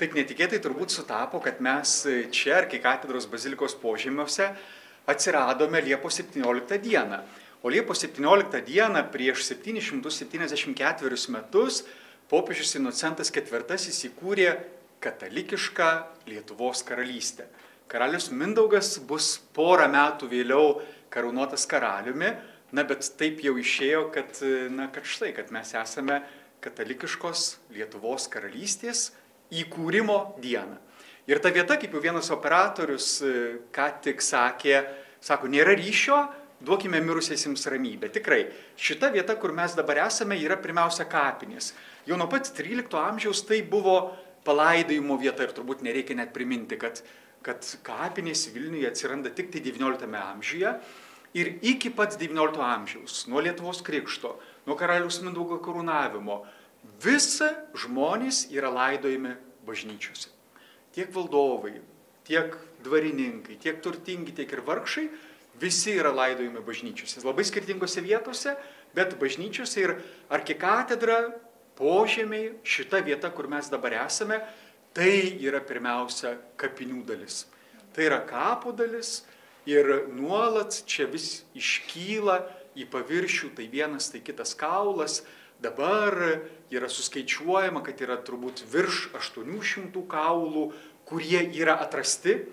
taip netikėtai turbūt sutapo, kad mes čia arkikatedros bazilikos požemiuose atsiradome Liepos 17 dieną. O Liepos 17 dieną prieš 774 metus popiežius Inocentas IV įkūrė katalikišką Lietuvos karalystę. Karalius Mindaugas bus porą metų vėliau karūnuotas karaliumi, bet taip jau išėjo, kad mes esame katalikiškos Lietuvos karalystės įkūrimo dieną. Ir ta vieta, kaip jau vienas operatorius ką tik sako, nėra ryšio, duokime mirusiesiems ramybę. Tikrai, šita vieta, kur mes dabar esame, yra pirmiausia kapinės. Jau nuo pat 13 amžiaus tai buvo palaidojimo vieta ir turbūt nereikia net priminti, kad kapinės Vilniuje atsiranda tik tai 19 amžiuje ir iki pat 19 amžiaus, nuo Lietuvos krikšto, nuo karaliaus Mindaugo karūnavimo, visi žmonės yra laidojami bažnyčiose. Tiek valdovai, tiek dvarininkai, tiek turtingi, tiek ir vargšai, visi yra laidojami bažnyčiose. Labai skirtingose vietose, bet bažnyčiose ir arkikatedra, požemiai, šita vieta, kur mes dabar esame, tai yra pirmiausia kapinių dalis. Tai yra kapo dalis ir nuolat čia vis iškyla į paviršių tai vienas, tai kitas kaulas. Dabar yra suskaičiuojama, kad yra turbūt virš 800 kaulų, kurie yra atrasti.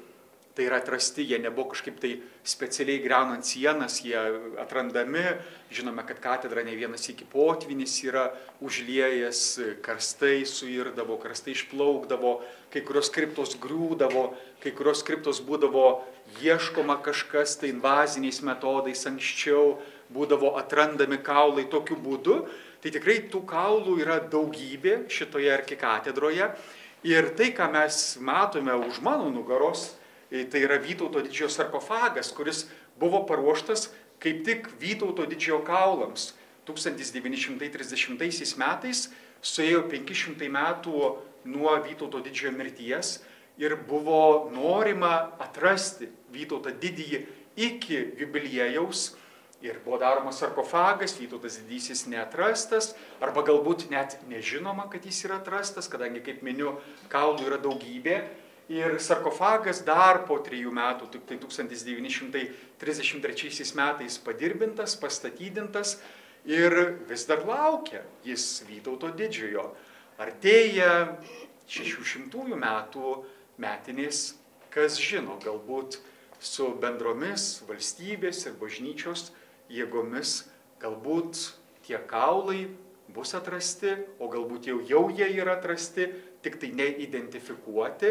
Tai yra atrasti, jie nebuvo kažkaip tai specialiai griaunant sienas, jie atrandami. Žinome, kad katedra ne vienas iki potvynis yra užliejęs, karstai suirdavo, karstai išplaukdavo, kai kurios kriptos griūdavo, kai kurios kriptos būdavo ieškoma kažkas tai invaziniais metodais anksčiau, būdavo atrandami kaulai tokiu būdu. Tai tikrai tų kaulų yra daugybė šitoje arkikatedroje. Ir tai, ką mes matome už mano nugaros, tai yra Vytauto didžiojo sarkofagas, kuris buvo paruoštas kaip tik Vytauto didžiojo kaulams. 1930 metais suėjo 500 metų nuo Vytauto didžiojo mirties ir buvo norima atrasti Vytautą didįjį iki jubiliejaus. Ir buvo daromas sarkofagas, Vytautas didysis neatrastas, arba galbūt net nežinoma, kad jis yra atrastas, kadangi, kaip miniu, kaulų yra daugybė. Ir sarkofagas dar po 3 metų, tai 1933 metais padirbintas, pastatydintas ir vis dar laukia jis Vytauto didžiojo. Artėja 600 metų metinės, kas žino, galbūt su bendromis valstybės ir bažnyčios jėgomis, galbūt tie kaulai bus atrasti, o galbūt jau jie yra atrasti, tik tai neidentifikuoti,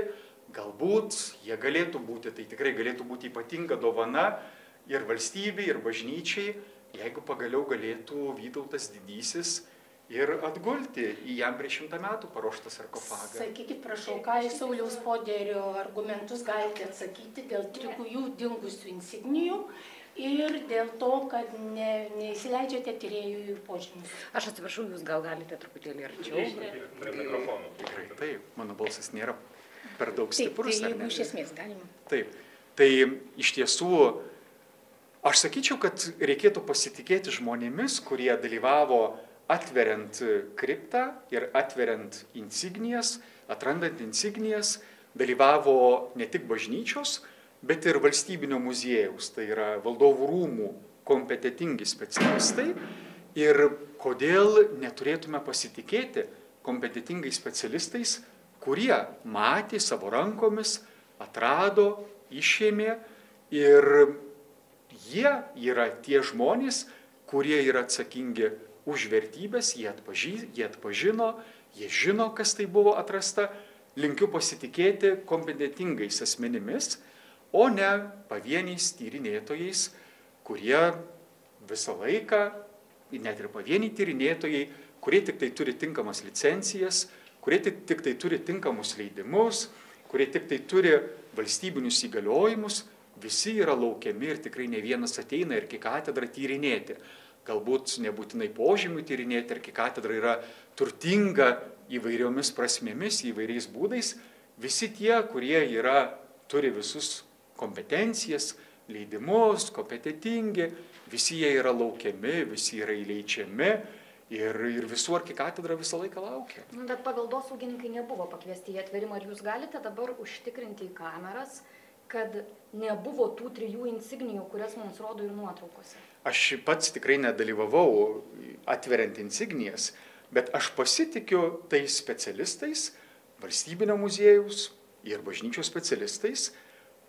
galbūt jie galėtų būti, tai tikrai galėtų būti ypatinga dovana ir valstybei, ir bažnyčiai, jeigu pagaliau galėtų Vytautas didysis ir atgulti į jam prieš 100 metų paruoštą sarkofagą. Sakykit, prašau, ką į Sauliaus Poderio argumentus galite atsakyti dėl 3 dingusių insignijų ir dėl to, kad neįsileidžiate tyrėjų į požemius. Aš atsiprašau, jūs gal galite truputėlį arčiau. Prie mikrofonų. Tikrai taip, mano balsas nėra per daug stiprus. Taip, tai jeigu iš esmės galima. Taip, tai iš tiesų, aš sakyčiau, kad reikėtų pasitikėti žmonėmis, kurie dalyvavo atveriant kriptą ir atveriant insignijas, atrandant insignijas, dalyvavo ne tik bažnyčios, bet ir valstybinio muziejaus, tai yra valdovų rūmų kompetentingi specialistai. Ir kodėl neturėtume pasitikėti kompetentingais specialistais, kurie matė savo rankomis, atrado, išėmė ir jie yra tie žmonės, kurie yra atsakingi už vertybės, jie atpažino, jie žino, kas tai buvo atrasta. Linkiu pasitikėti kompetentingais asmenimis, o ne pavieniais tyrinėtojais, kurie visą laiką, net ir pavieniai tyrinėtojai, kurie tik tai turi tinkamas licencijas, kurie tik tai turi tinkamus leidimus, kurie tik tai turi valstybinius įgaliojimus, visi yra laukiami ir tikrai ne vienas ateina arkikatedrą tyrinėti. Galbūt nebūtinai požemių tyrinėti, arkikatedra yra turtinga įvairiomis prasmėmis, įvairiais būdais. Visi tie, kurie turi visus kompetencijas, leidimus, kompetentingi, visi jie yra laukiami, visi yra įleidžiami Ir visų arkikatedra visą laiką laukia. Bet paveldosaugininkai nebuvo pakviesti į atverimą. Ar jūs galite dabar užtikrinti į kameras, kad nebuvo tų 3 insignijų, kurias mums rodo ir nuotraukose? Aš pats tikrai nedalyvavau atveriant insignijas, bet aš pasitikiu tais specialistais, valstybinio muziejaus ir bažnyčios specialistais,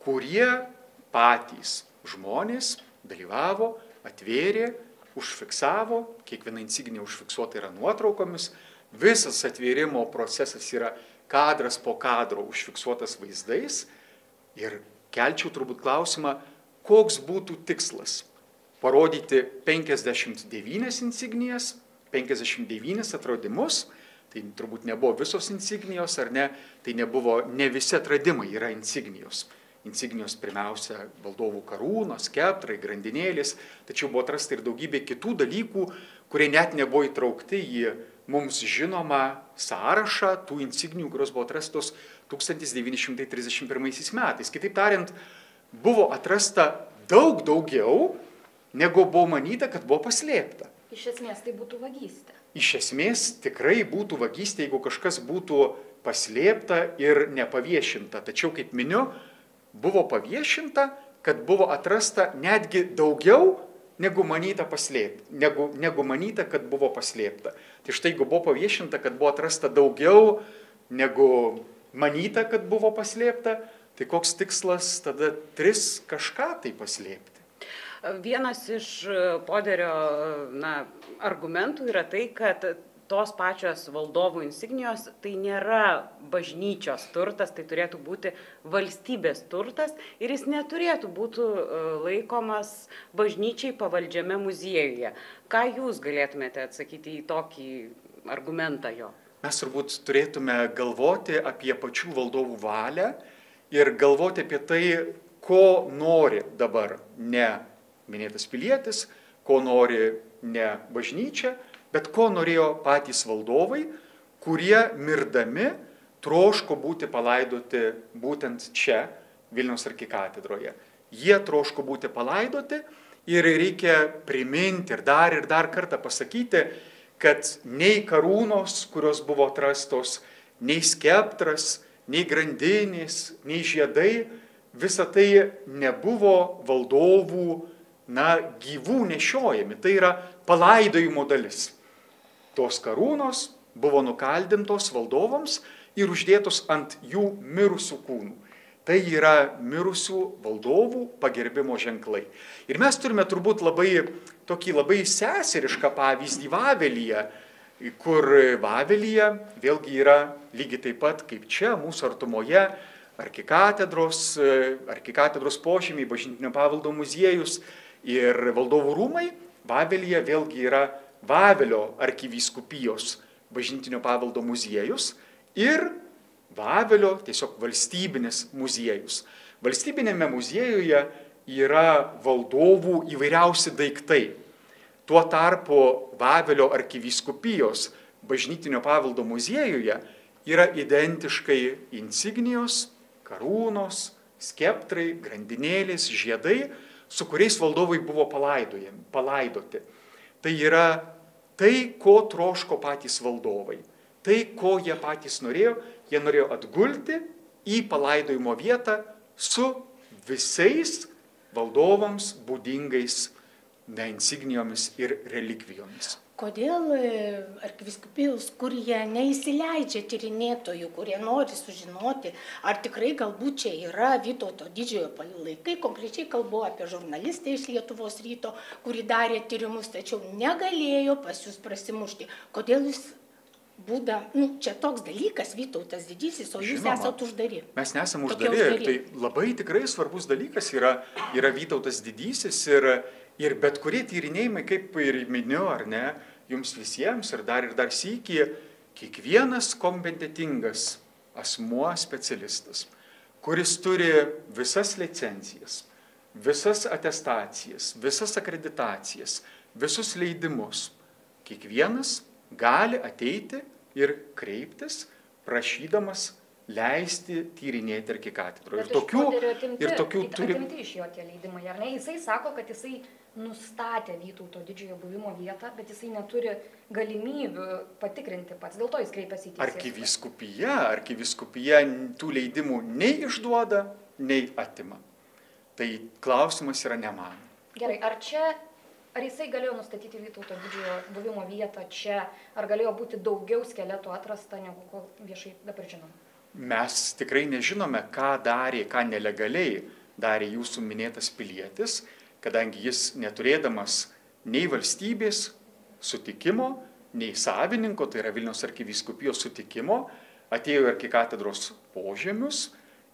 kurie patys žmonės dalyvavo, atvėrė, užfiksavo, kiekviena insignija užfiksuota yra nuotraukomis, visas atvėrimo procesas yra kadras po kadro užfiksuotas vaizdais ir kelčiau turbūt klausimą, koks būtų tikslas parodyti 59 insignijas, 59 atradimus, tai turbūt nebuvo visos insignijos, ar ne, tai nebuvo, ne visi atradimai yra insignijos. Insignijos pirmiausia valdovų karūnos, skeptrai, grandinėlės, tačiau buvo atrasta ir daugybė kitų dalykų, kurie net nebuvo įtraukti į mums žinomą sąrašą tų insignijų, kurios buvo atrastos 1931 metais. Kitaip tariant, buvo atrasta daug daugiau, negu buvo manyta, kad buvo paslėpta. Iš esmės tai būtų vagystė. Iš esmės tikrai būtų vagystė, jeigu kažkas būtų paslėpta ir nepaviešinta. Tačiau, kaip miniu, buvo paviešinta, kad buvo atrasta netgi daugiau, negu manyta kad buvo paslėpta. Tai štai, jeigu buvo paviešinta, kad buvo atrasta daugiau, negu manyta, kad buvo paslėpta, tai koks tikslas tada 3 kažką tai paslėpti? Vienas iš Poderio argumentų yra tai, kad tos pačios valdovų insignijos tai nėra bažnyčios turtas, tai turėtų būti valstybės turtas ir jis neturėtų būti laikomas bažnyčiai pavaldžiame muziejuje. Ką jūs galėtumėte atsakyti į tokį argumentą jo? Mes turbūt turėtume galvoti apie pačių valdovų valią ir galvoti apie tai, ko nori dabar ne minėtas pilietis, ko nori ne bažnyčia, bet ko norėjo patys valdovai, kurie mirdami troško būti palaidoti būtent čia, Vilniaus arkikatedroje. Jie troško būti palaidoti ir reikia priminti ir dar kartą pasakyti, kad nei karūnos, kurios buvo atrastos, nei skeptras, nei grandinės, nei žiedai, visa tai nebuvo valdovų gyvų nešiojami. Tai yra palaidojimo dalis. Tos karūnos buvo nukaldintos valdovams ir uždėtos ant jų mirusių kūnų. Tai yra mirusių valdovų pagerbimo ženklai. Ir mes turime turbūt tokį labai seserišką pavyzdį Vavelyje, kur Vavelyje vėlgi yra lygiai taip pat kaip čia, mūsų artumoje, arkikatedros požymiai, bažnytinio paveldo muziejus ir valdovų rūmai. Vavelyje vėlgi yra Vavelio arkivyskupijos bažnytinio paveldo muziejus ir Vavelio tiesiog valstybinis muziejus. Valstybinėme muziejuje yra valdovų įvairiausi daiktai. Tuo tarpu Vavelio arkivyskupijos bažnytinio paveldo muziejuje yra identiškai insignijos, karūnos, skeptrai, grandinėlės, žiedai, su kuriais valdovai buvo palaidoti. Tai yra tai, ko troško patys valdovai. Tai, ko jie patys norėjo atgulti į palaidojimo vietą su visais valdovams būdingais insignijomis ir relikvijomis. Kodėl arkivyskupijos kurija neįsileidžia tyrinėtojų, kurie nori sužinoti, ar tikrai galbūt čia yra Vytauto didžiojo laikai, konkrečiai kalbu apie žurnalistę iš Lietuvos ryto, kuri darė tyrimus, tačiau negalėjo pas jūs prasimušti. Kodėl jūs čia toks dalykas, Vytautas didysis, o jūs esate uždari? Mes nesame uždari. Tai labai tikrai svarbus dalykas yra Vytautas didysis ir bet kurie tyrinėjimai, kaip ir miniu, ar ne, jums visiems ir dar sykį, kiekvienas kompetentingas asmuo specialistas, kuris turi visas licencijas, visas atestacijas, visas akreditacijas, visus leidimus, kiekvienas gali ateiti ir kreiptis, prašydamas leisti tyrinėti arkikatedroje. Ir tokių turi... Atimti iš jo tie leidimai, ar ne? Jisai sako, kad jisai nustatė Vytauto didžiojo buvimo vietą, bet jisai neturi galimybių patikrinti pats. Dėl to jis kreipiasi į teisėsaugą. Arkivyskupija tų leidimų nei išduoda, nei atima. Tai klausimas yra ne man. Gerai, ar jisai galėjo nustatyti Vytauto didžiojo buvimo vietą čia, ar galėjo būti daugiau skeletų atrasta, negu ko viešai dabar žinom? Mes tikrai nežinome, ką nelegaliai darė jūsų minėtas pilietis, kadangi jis neturėdamas nei valstybės sutikimo, nei savininko, tai yra Vilniaus arkivyskupijos sutikimo, atėjo į arkikatedros požemius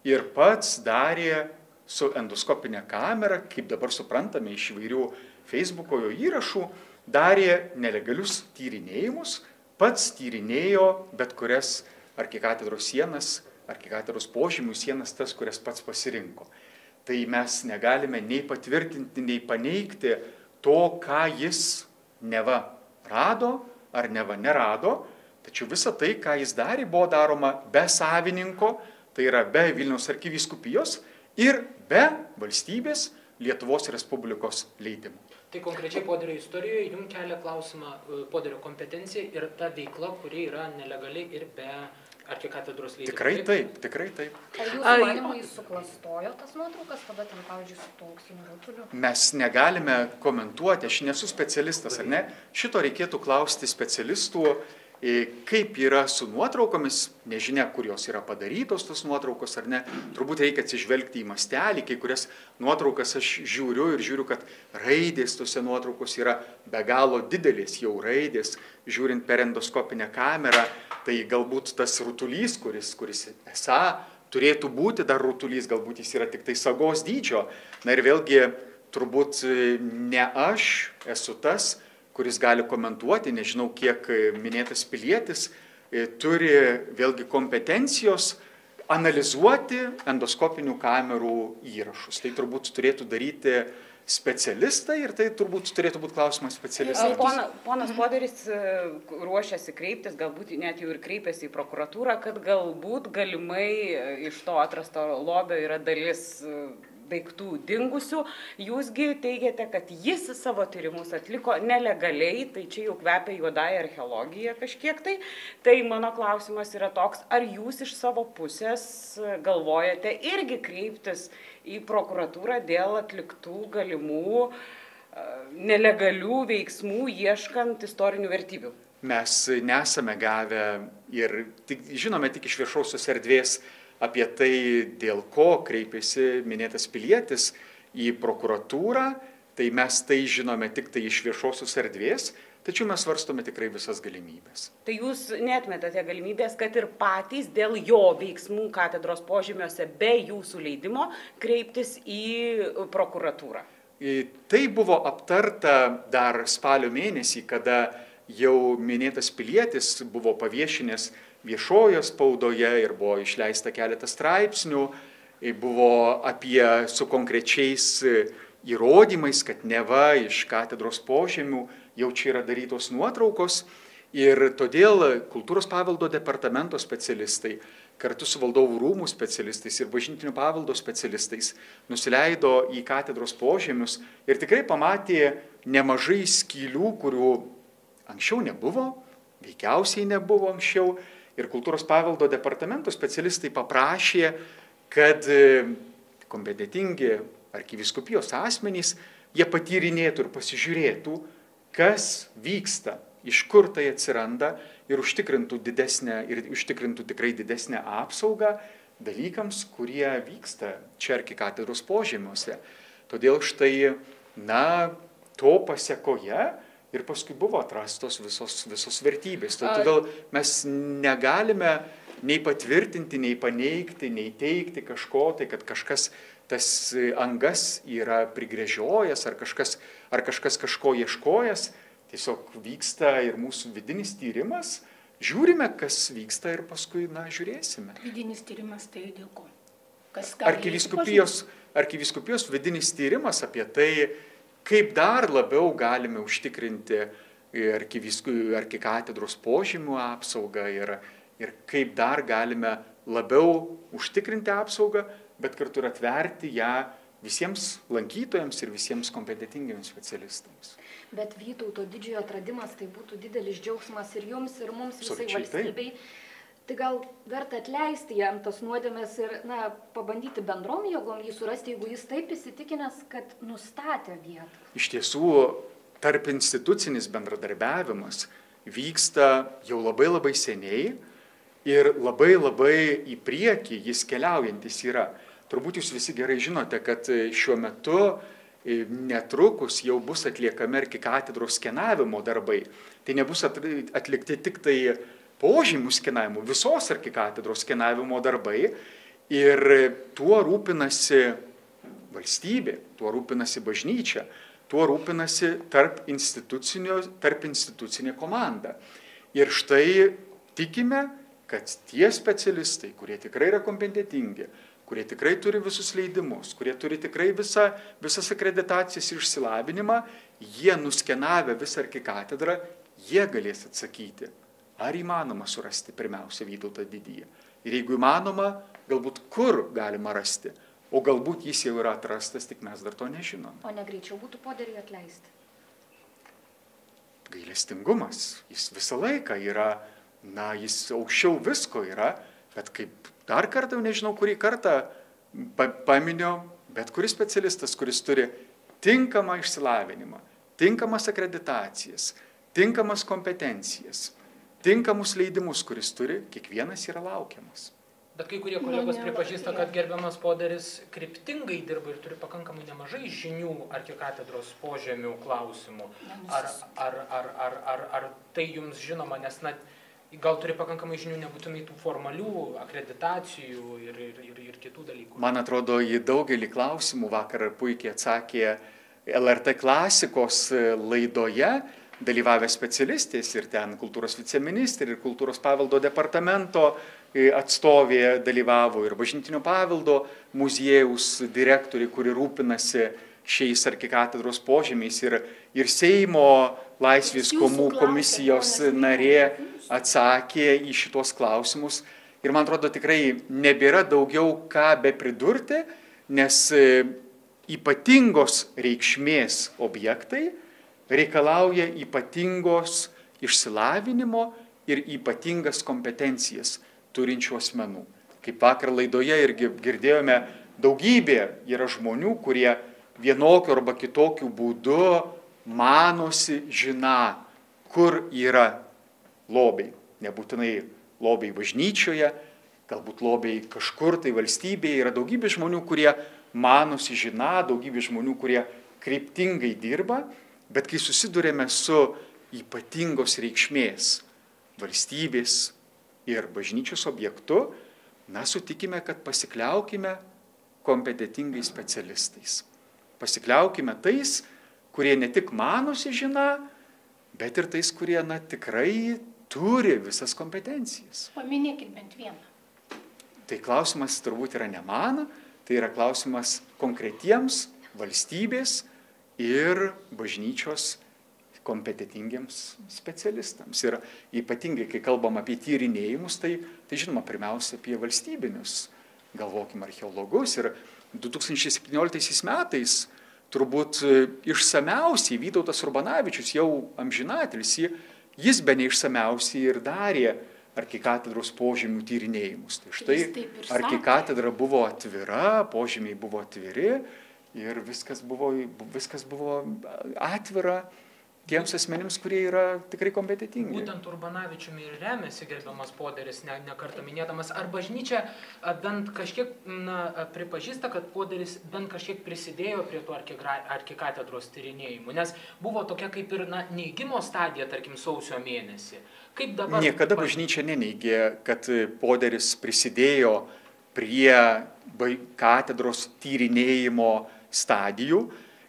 ir pats darė su endoskopinė kamera, kaip dabar suprantame iš įvairių Facebooko įrašų, darė nelegalius tyrinėjimus, pats tyrinėjo bet kurias arkikatedros sienas, arkikatedros požemių sienas, tas, kurias pats pasirinko. Tai mes negalime nei patvirtinti, nei paneigti to, ką jis neva rado ar neva nerado, tačiau visa tai, ką jis darė, buvo daroma be savininko, tai yra be Vilniaus arkivyskupijos ir be valstybės Lietuvos Respublikos leidimų. Tai konkrečiai Poderio istorijoje jums kelia klausimą Poderio kompetencija ir ta veikla, kuri yra nelegaliai ir be arkikatedros leidimų. Tikrai taip. Ar jūsų manymu jis suklastojo tas nuotraukas, tada ten, pavyzdžiui, su tuo auksiniu rutuliu? Mes negalime komentuoti, aš nesu specialistas, ar ne? Šito reikėtų klausti specialistų, kaip yra su nuotraukomis, nežinia, kur jos yra padarytos tos nuotraukos, ar ne. Turbūt reikia atsižvelgti į mastelį, kai kurias nuotraukas aš žiūriu, kad raidės tose nuotraukos yra be galo didelės, jau raidės, žiūrint per endoskopinę kamerą, tai galbūt tas rutulys, kuris esą turėtų būti dar rutulys, galbūt jis yra tik tai sagos dydžio. Na ir vėlgi, turbūt ne aš esu tas, kuris gali komentuoti, nežinau, kiek minėtas pilietis turi vėlgi kompetencijos analizuoti endoskopinių kamerų įrašus. Tai turbūt turėtų daryti specialistai ir tai turbūt turėtų būti klausimas specialistams. Ponas Poderis ruošiasi kreiptis, galbūt net jau ir kreipėsi į prokuratūrą, kad galbūt galimai iš to atrasto lobio yra dalis daiktų dingusių. Jūsgi teigiate, kad jis savo tyrimus atliko nelegaliai, tai čia jau kvepia juodąją archeologiją kažkiek tai. Tai mano klausimas yra toks, ar jūs iš savo pusės galvojate irgi kreiptis į prokuratūrą dėl atliktų galimų nelegalių veiksmų ieškant istorinių vertybių? Mes nesame gavę ir žinome tik iš viešosios erdvės apie tai, dėl ko kreipėsi minėtas pilietis į prokuratūrą, tai mes tai žinome tik tai iš viešosios erdvės, tačiau mes svarstome tikrai visas galimybės. Tai jūs neatmetate galimybės, kad ir patys dėl jo veiksmų katedros požemiuose be jūsų leidimo kreiptis į prokuratūrą? Tai buvo aptarta dar spalio mėnesį, kada jau minėtas pilietis buvo paviešinęs viešojo spaudoje ir buvo išleista keletas straipsnių, buvo apie su konkrečiais įrodymais, kad neva iš katedros požemių jau čia yra darytos nuotraukos ir todėl Kultūros paveldo departamento specialistai kartu su valdovų rūmų specialistais ir bažnytinio paveldo specialistais nusileido į katedros požemius ir tikrai pamatė nemažai skylių, kurių anksčiau nebuvo, veikiausiai nebuvo anksčiau. Ir Kultūros paveldo departamento specialistai paprašė, kad kompetentingi arkivyskupijos asmenys jie patyrinėtų ir pasižiūrėtų, kas vyksta, iš kur tai atsiranda ir užtikrintų tikrai didesnę apsaugą dalykams, kurie vyksta čia arkikatedros požemiuose. Todėl štai, to pasekoje ir paskui buvo atrastos visos vertybės. Todėl mes negalime nei patvirtinti, nei paneigti, nei teikti kažko, tai kad kažkas tas angas yra prigręžiojęs, ar kažkas kažko ieškojęs. Tiesiog vyksta ir mūsų vidinis tyrimas, žiūrime, kas vyksta ir paskui, žiūrėsime. Vidinis tyrimas tai dėl ko? Arkivyskupijos vidinis tyrimas apie tai, kaip dar labiau galime užtikrinti arkikatedros požemių apsaugą ir kaip dar galime labiau užtikrinti apsaugą, bet kartu ir atverti ją visiems lankytojams ir visiems kompetitingiems specialistams. Bet Vytauto didžiojo atradimas tai būtų didelis džiaugsmas ir jums, ir mums visai Absoliučiai taip. valstybei. Tai gal verta atleisti jam tas nuodėmes ir pabandyti bendrom jėgom jį surasti, jeigu jis taip įsitikinęs, kad nustatė vietą. Iš tiesų, tarp institucinis bendradarbiavimas vyksta jau labai seniai ir labai į priekį jis keliaujantis yra. Turbūt jūs visi gerai žinote, kad šiuo metu netrukus jau bus atliekami arkikatedros skenavimo darbai. Tai nebus atlikti tik tai požymių skenavimo, visos arkikatedros skenavimo darbai ir tuo rūpinasi valstybė, tuo rūpinasi bažnyčia, tuo rūpinasi tarp institucinė komanda. Ir štai tikime, kad tie specialistai, kurie tikrai yra kompetentingi, kurie tikrai turi visus leidimus, kurie turi tikrai visas akreditacijas ir išsilavinimą, jie nuskenavę visą arkikatedrą, jie galės atsakyti, ar įmanoma surasti pirmiausia Vytautą Didįjį. Ir jeigu įmanoma, galbūt kur galima rasti, o galbūt jis jau yra atrastas, tik mes dar to nežinom. O negreičiau būtų Poderį atleisti? Gailestingumas, jis visą laiką yra, jis aukščiau visko yra, bet kaip dar kartą, nežinau, kurį kartą paminiu, bet kuris specialistas, kuris turi tinkamą išsilavinimą, tinkamas akreditacijas, tinkamas kompetencijas, tinkamus leidimus, kuris turi, kiekvienas yra laukiamas. Bet kai kurie kolegos pripažįsta, kad gerbiamas Poderis kryptingai dirba ir turi pakankamai nemažai žinių arkikatedros požemių klausimų. Ar tai jums žinoma, nes gal turi pakankamai žinių nebūtinai tų formalių akreditacijų ir kitų dalykų? Man atrodo, į daugelį klausimų vakar puikiai atsakė LRT klasikos laidoje dalyvavę specialistės ir ten kultūros viceministrė ir kultūros paveldo departamento atstovė dalyvavo ir bažnytinio paveldo muziejaus direktorė, kuri rūpinasi šiais arkikatedros požemiais ir Seimo laisvės komisijos narė atsakė į šitos klausimus. Ir man atrodo, tikrai nebėra daugiau ką be pridurti, nes ypatingos reikšmės objektai reikalauja ypatingos išsilavinimo ir ypatingas kompetencijas turinčių asmenų. Kaip vakar laidoje irgi girdėjome, daugybė yra žmonių, kurie vienokiu arba kitokiu būdu manosi žiną, kur yra lobiai. Nebūtinai lobiai bažnyčioje, galbūt lobiai kažkur tai valstybėje. Yra daugybė žmonių, kurie manosi žiną, daugybė žmonių, kurie kryptingai dirba, bet kai susidurėme su ypatingos reikšmės valstybės ir bažnyčios objektu, sutikime, kad pasikliaukime kompetentingais specialistais. Pasikliaukime tais, kurie ne tik manosi žiną, bet ir tais, kurie tikrai turi visas kompetencijas. Paminėkit bent vieną. Tai klausimas turbūt yra ne man, tai yra klausimas konkretiems valstybės ir bažnyčios kompetentingiems specialistams. Ir ypatingai, kai kalbam apie tyrinėjimus, tai žinoma, pirmiausia apie valstybinius, galvokim, archeologus. Ir 2017 metais turbūt išsamiausiai Vytautas Urbanavičius, jau amžinatilsį, jis bene išsamiausiai ir darė arkikatedros požemių tyrinėjimus. Tai štai arkikatedra buvo atvira, požemiai buvo atviri ir viskas buvo atvira tiems asmenims, kurie yra tikrai kompetentingi. Būtent Urbanavičiumi ir remiasi gerbiamas Poderis, ne kartą minėdamas. Ar bažnyčia bent kažkiek pripažįsta, kad Poderis bent kažkiek prisidėjo prie tų arkikatedros tyrinėjimų? Nes buvo tokia kaip ir neigimo stadija, tarkim, sausio mėnesį. Kaip dabar? Niekada bažnyčia neneigė, kad Poderis prisidėjo prie katedros tyrinėjimo stadijų.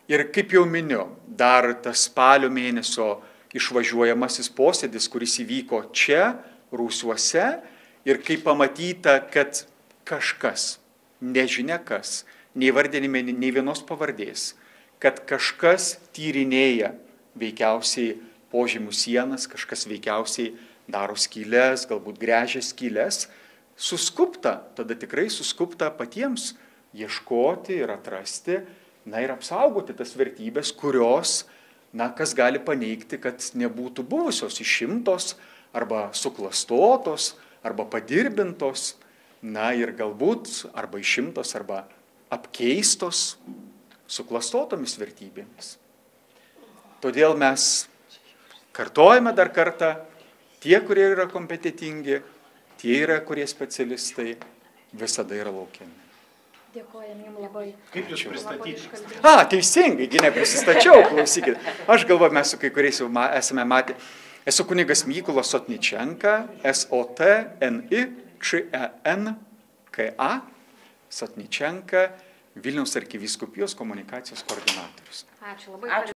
Ir kaip jau miniu, dar tas spalio mėnesio išvažiuojamasis posėdis, kuris įvyko čia, Rūsiuose, ir kai pamatyta, kad kažkas, nežinia kas, neįvardinime nei vienos pavardės, kad kažkas tyrinėja veikiausiai požemių sienas, kažkas veikiausiai daro skylės, galbūt gręžia skylės, suskupta, tada tikrai suskupta patiems ieškoti ir atrasti, na ir apsaugoti tas vertybės, kurios, na, kas gali paneigti, kad nebūtų buvusios išimtos arba suklastotos, arba padirbintos, na ir galbūt arba išimtos, arba apkeistos suklastotomis vertybėmis. Todėl mes kartojame dar kartą, tie, kurie yra kompetitingi, tie yra, kurie specialistai, visada yra laukiami. Dėkojame jums labai. Kaip jūs pristatyti? Teisingai, gi neprisistačiau, klausykit. Aš galvoju, mes su kai kuriais jau esame matę. Esu kunigas Mykolas Sotničenka, Sotničenka, Sotničenka, Vilniaus arkivyskupijos komunikacijos koordinatorius. Ačiū labai.